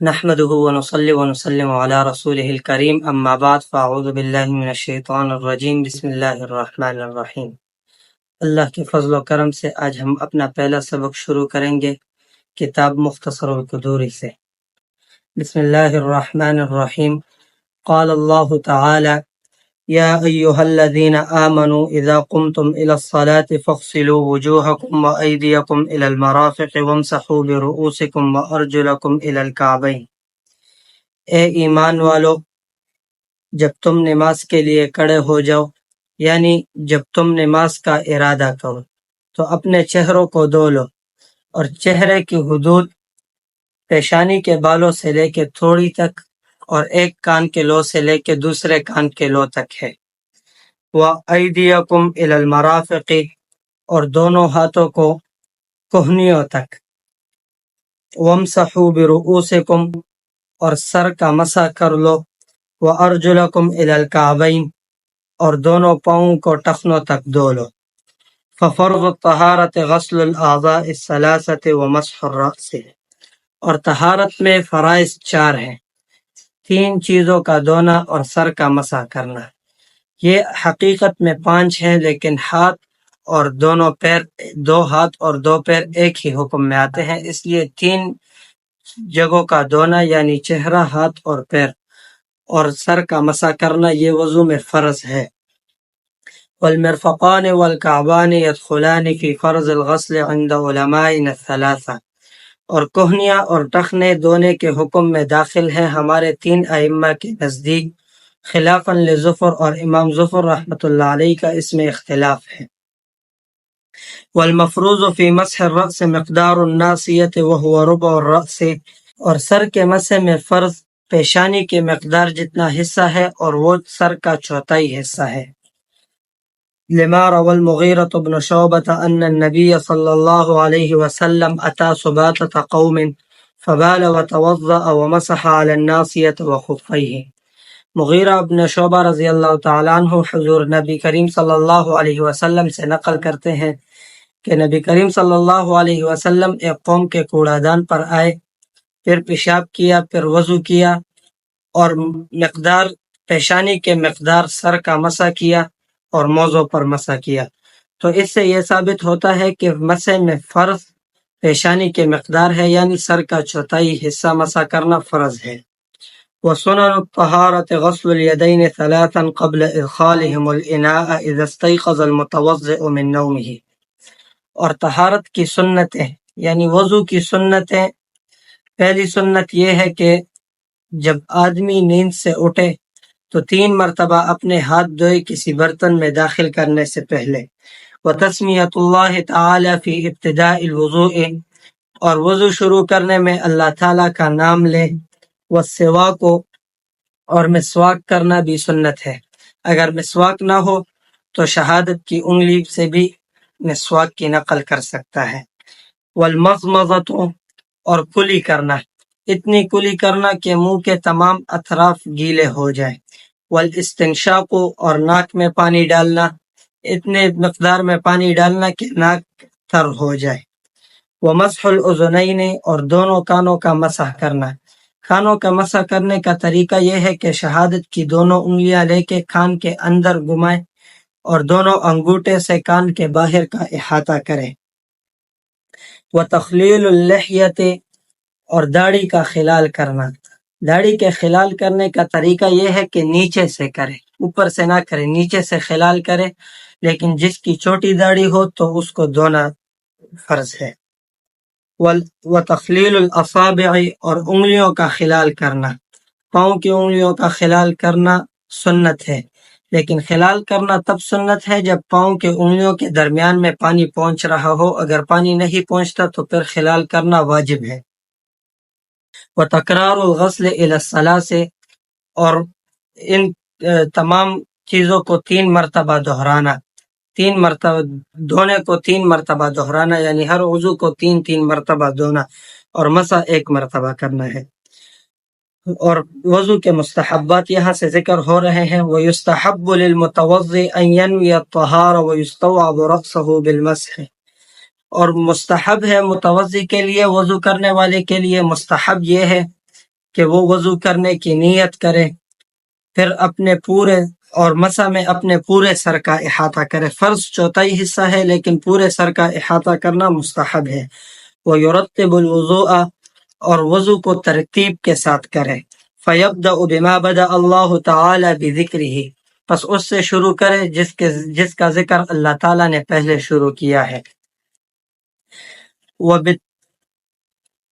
نحمده ونصلي ونسلم على رسوله الكريم اما بعد فاعوذ باللہ من الشیطان الرجیم بسم اللہ الرحمن الرحیم۔ اللہ کے فضل و کرم سے آج ہم اپنا پہلا سبق شروع کریں گے کتاب مختصر القدوری سے۔ بسم اللہ الرحمن الرحیم۔ قال اللہ تعالی یا ایہا الذین آمنوا اذا قمتم الى الصلاة فاغسلوا وجوہکم وایدیکم الى المرافق وامسحوا برؤوسکم وارجلکم الى الکعبین۔ اے ایمان والو، جب تم نماز کے لیے کھڑے ہو جاؤ، یعنی جب تم نماز کا ارادہ کرو تو اپنے چہروں کو دھو لو، اور چہرے کی حدود پیشانی کے بالوں سے لے کے تھوڑی تک اور ایک کان کے لو سے لے کے دوسرے کان کے لو تک ہے۔ وَأَيْدِيَكُمْ إِلَى الْمَرَافِقِ، اور دونوں ہاتھوں کو کہنیوں تک۔ وَامْسَحُوا بِرُؤُوسِكُمْ، اور سر کا مسح کر لو۔ وَأَرْجُلَكُمْ إِلَى الْكَعْبَيْنِ، اور دونوں پاؤں کو ٹخنوں تک دھو لو۔ فَفَرْضُ الطَّهَارَةِ غَسْلُ الْأَعْضَاءِ الثَّلَاثَةِ وَمَسْحُ الرَّأْسِ، اور طہارت میں فرائض 4 ہیں، 3 چیزوں کا دھونا اور سر کا مسح کرنا۔ یہ حقیقت میں 5 ہیں، لیکن ہاتھ اور دونوں پیر، 2 ہاتھ اور 2 پیر ایک ہی حکم میں آتے ہیں، اس لیے 3 جگہوں کا دھونا یعنی چہرہ، ہاتھ اور پیر، اور سر کا مسح کرنا یہ وضو میں فرض ہے۔ والمرفقان والکعبان يدخلان في فرض الغسل عند علمائنا الثلاثہ، اور کہنیاں اور ٹخنے دھونے کے حکم میں داخل ہیں ہمارے 3 ائمہ کے نزدیک، خلافاً لظفر، اور امام ظفر رحمۃ اللہ علیہ کا اس میں اختلاف ہے۔ والمفروض في مسح الرأس مقدار الناصیۃ وهو ربع الرأس، اور سر کے مسح میں فرض پیشانی کے مقدار جتنا حصہ ہے، اور وہ سر کا چوتھائی حصہ ہے۔ لما روى المغيرة بن شعبة أن النبي صلى الله عليه وسلم أتى سباطة قوم فبال وتوضأ ومسح على الناصية وخفيه۔ مغیرہ ابن شعبہ رضی اللہ تعالیٰ عنہ حضور نبی کریم صلی اللہ علیہ وسلم سے نقل کرتے ہیں کہ نبی کریم صلی اللہ علیہ وسلم ایک قوم کے کوڑا دان پر آئے، پھر پیشاب کیا، پھر وضو کیا، اور مقدار پیشانی کے مقدار سر کا مسح کیا اور موضوع پر مسح کیا۔ تو اس سے یہ ثابت ہوتا ہے کہ مسح میں فرض پیشانی کے مقدار ہے، یعنی سر کا چوتھائی حصہ مسح کرنا فرض ہے۔ وسنن الطہارة غسل اليدین 3 قبل ادخالهم الاناء اذا استيقظ المتوضئ من نومه، اور طہارت کی سنتیں یعنی وضو کی سنتیں، پہلی سنت یہ ہے کہ جب آدمی نیند سے اٹھے تو 3 مرتبہ اپنے ہاتھ دھوئے کسی برتن میں داخل کرنے سے پہلے۔ وتسمیۃ اللہ تعالی فی ابتداء الوضوء، اور وضو شروع کرنے میں اللہ تعالیٰ کا نام لے۔ والسواک، اور مسواک کرنا بھی سنت ہے، اگر مسواک نہ ہو تو شہادت کی انگلی سے بھی مسواک کی نقل کر سکتا ہے۔ والمضمضۃ، اور کلی کرنا، اتنی کلی کرنا کہ منہ کے تمام اطراف گیلے ہو جائیں۔ والاستنشاق، اور ناک میں پانی ڈالنا، اتنے مقدار میں پانی ڈالنا کہ ناک تر ہو جائے۔ ومسح الاذنین، اور دونوں کانوں کا مسح کرنا۔ کانوں کا مسح کرنے کا طریقہ یہ ہے کہ شہادت کی دونوں انگلیاں لے کے کان کے اندر گھمائیں اور دونوں انگوٹھے سے کان کے باہر کا احاطہ کریں۔ وتخلیل اللحیۃ، اور داڑھی کا خلال کرنا۔ داڑھی کے خلال کرنے کا طریقہ یہ ہے کہ نیچے سے کرے، اوپر سے نہ کرے، نیچے سے خلال کرے، لیکن جس کی چھوٹی داڑھی ہو تو اس کو دھونا فرض ہے۔ وتخلیل الاصابع، اور انگلیوں کا خلال کرنا۔ پاؤں کی انگلیوں کا خلال کرنا سنت ہے، لیکن خلال کرنا تب سنت ہے جب پاؤں کے انگلیوں کے درمیان میں پانی پہنچ رہا ہو، اگر پانی نہیں پہنچتا تو پھر خلال کرنا واجب ہے۔ وتکرار الغسل الی الثلاث، اور ان تمام چیزوں کو 3 مرتبہ دہرانا، 3 مرتبہ دھونے کو 3 مرتبہ دہرانا، یعنی ہر عضو کو 3 مرتبہ دھونا، اور مسح 1 مرتبہ کرنا ہے۔ اور وضو کے مستحبات یہاں سے ذکر ہو رہے ہیں۔ وَيُسْتَحَبُّ لِلْمُتَوَضِّئِ أَن يَنْوِيَ الطَّهَارَةَ وَيُسْتَوْعَبُ رَأْسَهُ بِالْمَسْحِ، اور مستحب ہے متوضی کے لیے، وضو کرنے والے کے لیے مستحب یہ ہے کہ وہ وضو کرنے کی نیت کرے، پھر اپنے پورے اور مسح میں اپنے پورے سر کا احاطہ کرے۔ فرض چوتھائی حصہ ہے لیکن پورے سر کا احاطہ کرنا مستحب ہے۔ وَيُرَتِّبُ الْوُضُوءَ اور وضو کو ترتیب کے ساتھ کرے۔ فَيَبْدَأُ بِمَا بَدَأَ اللَّهُ تَعَالَى بِذِكْرِهِ پس اس سے شروع کرے جس کا ذکر اللہ تعالیٰ نے پہلے شروع کیا ہے۔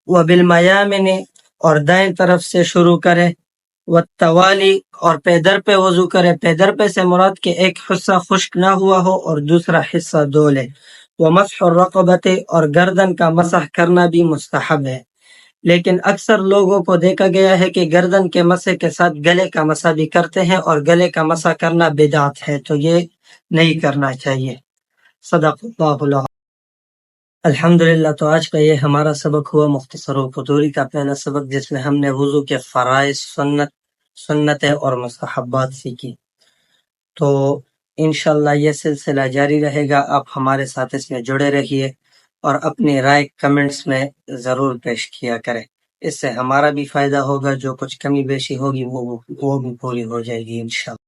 وَبِالْمَيَامِنِ اور دائیں طرف سے شروع کرے۔ والتوالی اور پیدر پہ وضو کرے۔ پیدر پہ سے مراد کہ ایک حصہ خشک نہ ہوا ہو اور دوسرا حصہ دھو لے۔ ومسح الرقبۃ اور گردن کا مسح کرنا بھی مستحب ہے، لیکن اکثر لوگوں کو دیکھا گیا ہے کہ گردن کے مسح کے ساتھ گلے کا مسح بھی کرتے ہیں، اور گلے کا مسح کرنا بدعت ہے، تو یہ نہیں کرنا چاہیے۔ صدق اللہ العظیم۔ الحمدللہ، تو آج کا یہ ہمارا سبق ہوا مختصر و فتوری کا پہلا سبق، جس میں ہم نے وضو کے فرائض، سنتیں اور مستحبات سیکھی۔ تو انشاءاللہ یہ سلسلہ جاری رہے گا، آپ ہمارے ساتھ اس میں جڑے رہیے اور اپنی رائے کمنٹس میں ضرور پیش کیا کریں، اس سے ہمارا بھی فائدہ ہوگا، جو کچھ کمی بیشی ہوگی وہ بھی پوری ہو جائے گی انشاءاللہ۔